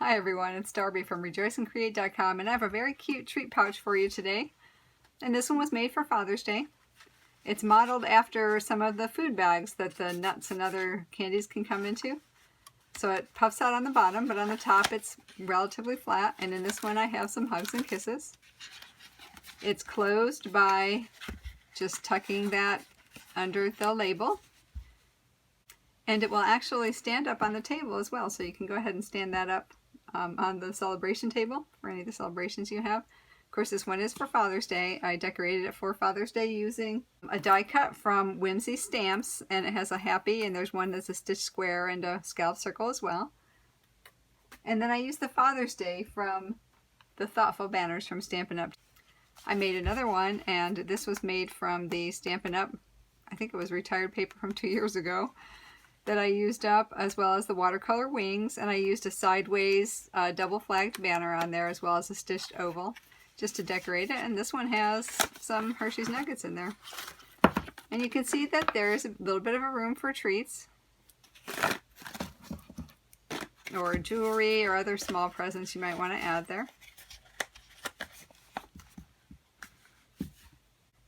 Hi everyone, it's Darby from rejoiceandcreate.com, and I have a very cute treat pouch for you today. And this one was made for Father's Day. It's modeled after some of the food bags that the nuts and other candies can come into. So it puffs out on the bottom, but on the top it's relatively flat. And in this one I have some hugs and kisses. It's closed by just tucking that under the label. And it will actually stand up on the table as well, so you can go ahead and stand that up on the celebration table for any of the celebrations you have. Of course, this one is for Father's Day. I decorated it for Father's Day using a die cut from Whimsy Stamps, and it has a happy, and there's one that's a stitch square and a scallop circle as well. And then I used the Father's Day from the Thoughtful Banners from Stampin' Up. I made another one, and this was made from the Stampin' Up, I think it was retired paper from 2 years ago, that I used up, as well as the watercolor wings, and I used a sideways double flagged banner on there, as well as a stitched oval, just to decorate it. And this one has some Hershey's Nuggets in there. And you can see that there's a little bit of a room for treats, or jewelry, or other small presents you might want to add there.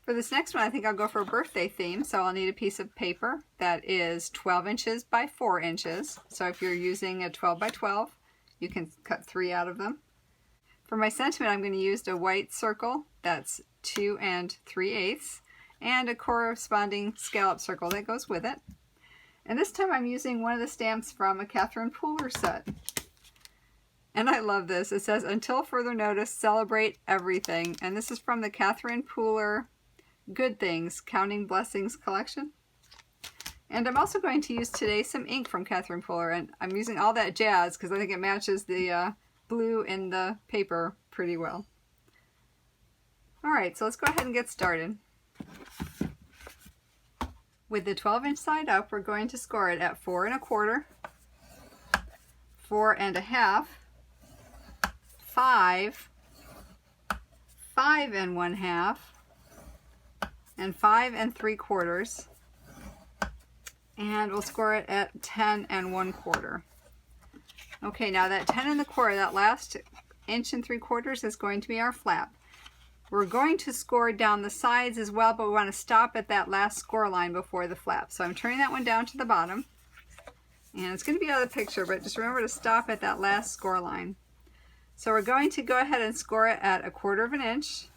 For this next one, I think I'll go for a birthday theme, so I'll need a piece of paper that is 12 inches by 4 inches. So if you're using a 12 by 12, you can cut 3 out of them. For my sentiment, I'm going to use a white circle that's 2 3/8, and a corresponding scallop circle that goes with it. And this time I'm using one of the stamps from a catherinepooler set. And I love this. It says, "Until further notice, celebrate everything." And this is from the catherinepooler Good Things, Counting Blessings collection. And I'm also going to use today some ink from catherinepooler, and I'm using all that jazz because I think it matches the blue in the paper pretty well. Alright, so let's go ahead and get started. With the 12-inch side up, we're going to score it at 4 1/4, 4 1/2, 5, 5 1/2, and 5 3/4, and we'll score it at 10 1/4. Okay, now that 10 1/4, that last 1 3/4 is going to be our flap. We're going to score down the sides as well, but we want to stop at that last score line before the flap. So I'm turning that one down to the bottom, and it's going to be out of the picture, but just remember to stop at that last score line. So we're going to go ahead and score it at 1/4 inch.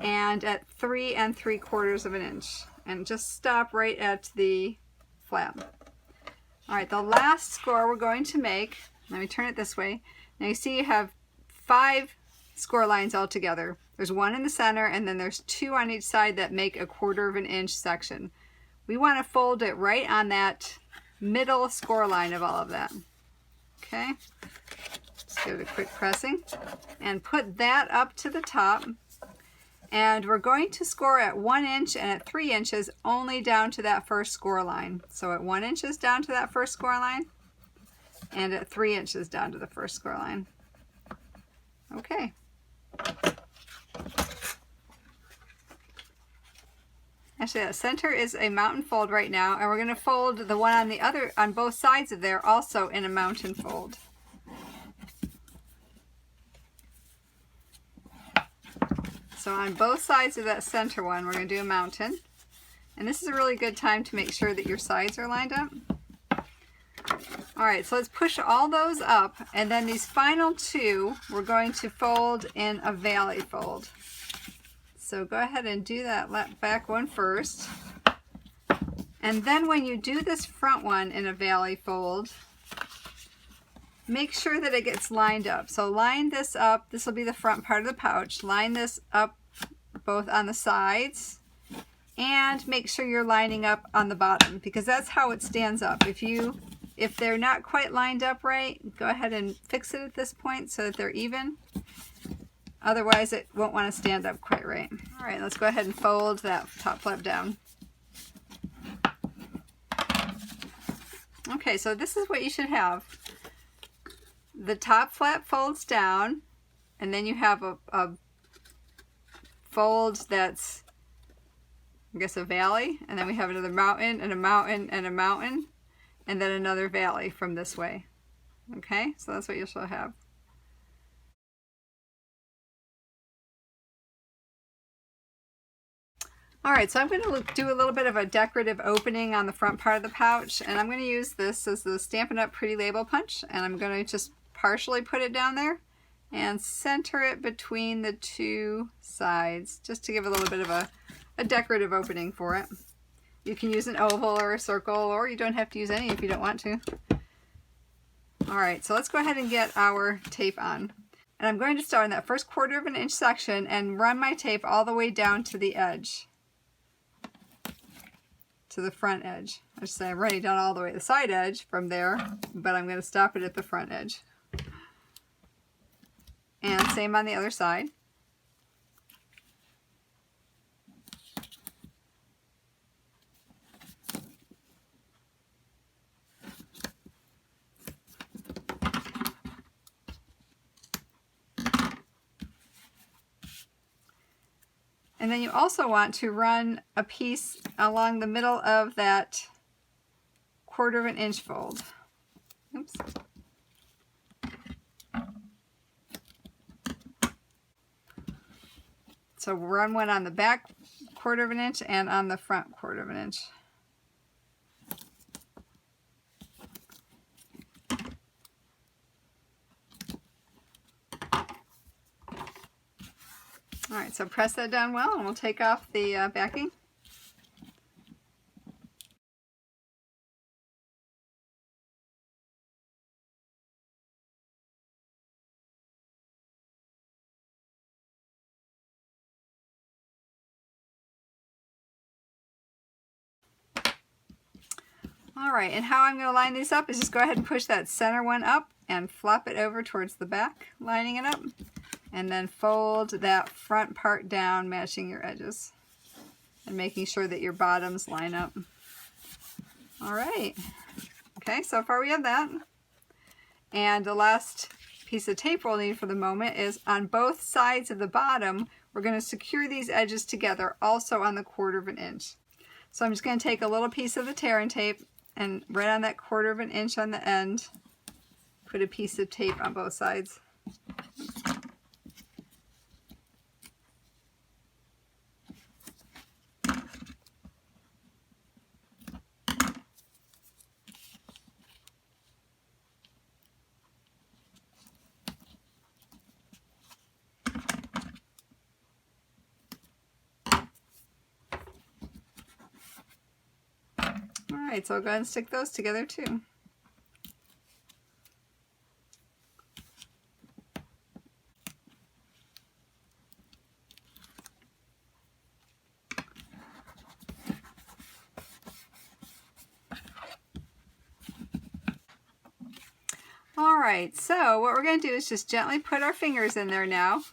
And at 3 3/4 inch, and just stop right at the flap. Alright, the last score we're going to make, let me turn it this way. Now you see you have 5 score lines all together. There's 1 in the center, and then there's 2 on each side that make a 1/4 inch section. We want to fold it right on that middle score line of all of that. Okay, just give it a quick pressing, and put that up to the top. And we're going to score at 1 inch and at 3 inches only down to that first score line. So at 1 inch down to that first score line, and at 3 inches down to the first score line. Okay. Actually, that center is a mountain fold right now, and we're going to fold the one on both sides of there also in a mountain fold. So on both sides of that center one, we're going to do a mountain. And this is a really good time to make sure that your sides are lined up. Alright, so let's push all those up, and then these final 2 we're going to fold in a valley fold. So go ahead and do that back one first. And then when you do this front one in a valley fold, make sure that it gets lined up. So line this up. This will be the front part of the pouch. Line this up both on the sides, and make sure you're lining up on the bottom, because that's how it stands up. If they're not quite lined up right, go ahead and fix it at this point so that they're even. Otherwise it won't want to stand up quite right. Alright, let's go ahead and fold that top flap down. Okay, so this is what you should have. The top flap folds down, and then you have a fold that's, I guess, a valley, and then we have another mountain and a mountain and a mountain, and then another valley from this way. Okay, so that's what you shall have. Alright, so I'm going to do a little bit of a decorative opening on the front part of the pouch, and I'm going to use this as the Stampin' Up! Pretty Label punch, and I'm going to just partially put it down there and center it between the two sides, just to give a little bit of a decorative opening for it. You can use an oval or a circle, or you don't have to use any if you don't want to. Alright, so let's go ahead and get our tape on. And I'm going to start in that first 1/4 inch section and run my tape all the way down to the edge. To the front edge. I should say I'm running down all the way to the side edge from there, but I'm going to stop it at the front edge. And same on the other side. And then you also want to run a piece along the middle of that 1/4 inch fold. Oops. So run one on the back 1/4 inch and on the front 1/4 inch. Alright, so press that down well and we'll take off the backing. Alright, and how I'm going to line these up is just go ahead and push that center one up and flop it over towards the back, lining it up. And then fold that front part down, matching your edges. And making sure that your bottoms line up. Alright. Okay, so far we have that. And the last piece of tape we'll need for the moment is on both sides of the bottom, we're going to secure these edges together, also on the 1/4 inch. So I'm just going to take a little piece of the tearing tape and right on that 1/4 inch on the end, put a piece of tape on both sides. Alright, so I'll go ahead and stick those together too. Alright, so what we're going to do is just gently put our fingers in there now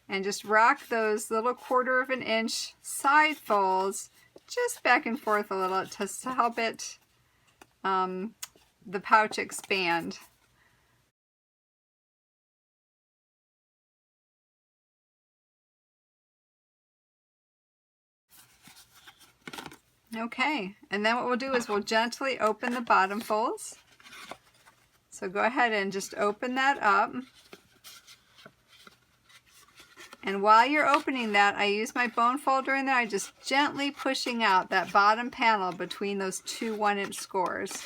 and just rock those little 1/4 inch side folds just back and forth a little just to help it, the pouch expand. Okay, and then what we'll do is we'll gently open the bottom folds. So go ahead and just open that up. And while you're opening that, I use my bone folder in there. I'm just gently pushing out that bottom panel between those two 1-inch scores.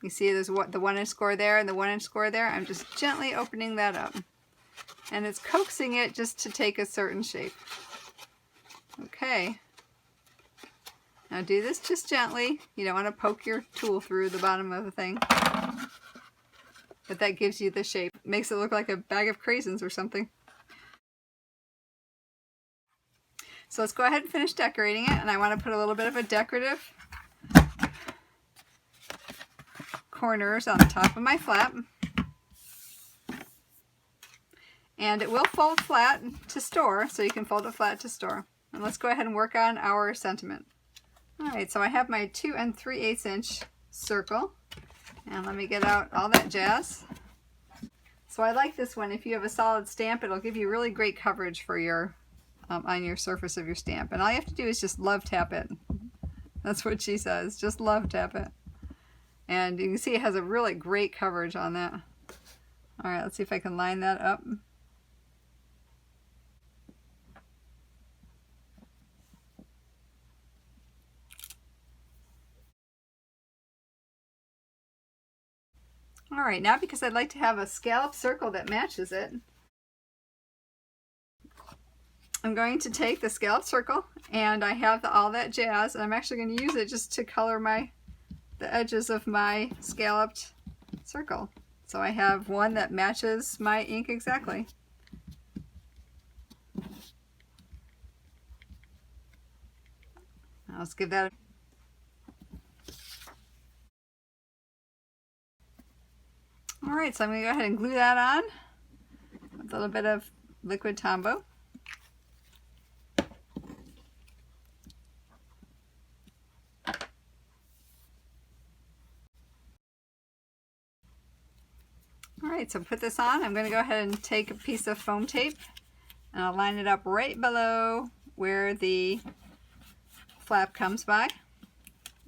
You see there's the 1-inch score there and the 1-inch score there. I'm just gently opening that up. And it's coaxing it just to take a certain shape. Okay. Now do this just gently. You don't want to poke your tool through the bottom of the thing. But that gives you the shape. Makes it look like a bag of craisins or something. So let's go ahead and finish decorating it, and I want to put a little bit of a decorative corners on the top of my flap. And it will fold flat to store, so you can fold it flat to store. And let's go ahead and work on our sentiment. Alright, so I have my 2 3/8 inch circle, and let me get out all that jazz. So I like this one. If you have a solid stamp, it'll give you really great coverage for your on your surface of your stamp. And all you have to do is just love tap it. That's what she says. Just love tap it. And you can see it has a really great coverage on that. All right, let's see if I can line that up. All right, now because I'd like to have a scallop circle that matches it, I'm going to take the scallop circle, and I have all that jazz, and I'm actually going to use it just to color the edges of my scalloped circle. So I have one that matches my ink exactly. Now let's give that All right, so I'm going to go ahead and glue that on with a little bit of liquid Tombow. All right, so put this on. I'm going to go ahead and take a piece of foam tape and I'll line it up right below where the flap comes by.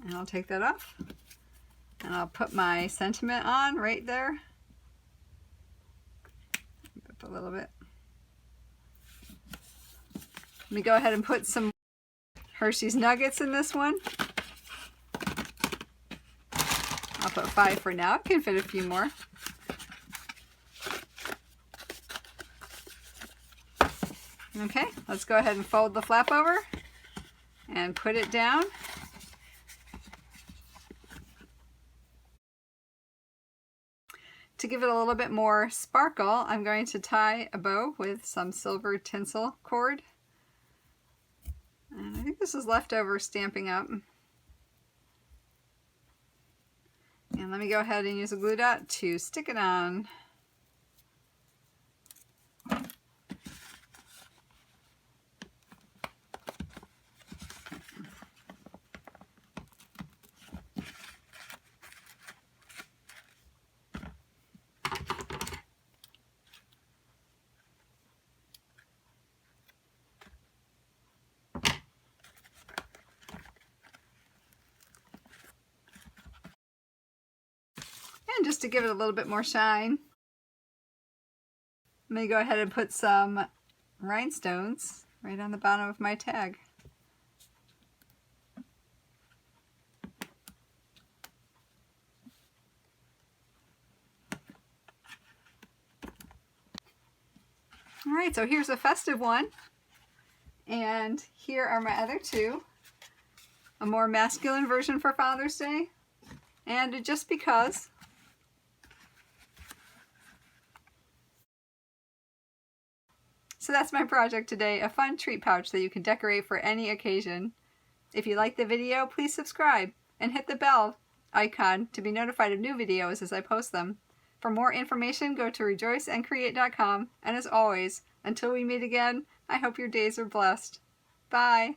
And I'll take that off. And I'll put my sentiment on right there. Up a little bit. Let me go ahead and put some Hershey's Nuggets in this one. I'll put 5 for now. It can fit a few more. Okay, let's go ahead and fold the flap over and put it down. To give it a little bit more sparkle, I'm going to tie a bow with some silver tinsel cord. And I think this is leftover Stampin' Up. And let me go ahead and use a glue dot to stick it on. And just to give it a little bit more shine, I'm going to go ahead and put some rhinestones right on the bottom of my tag. Alright, so here's a festive one, and here are my other two. A more masculine version for Father's Day, and just because. So that's my project today, a fun treat pouch that you can decorate for any occasion. If you like the video, please subscribe and hit the bell icon to be notified of new videos as I post them. For more information, go to rejoiceandcreate.com, and as always, until we meet again, I hope your days are blessed. Bye!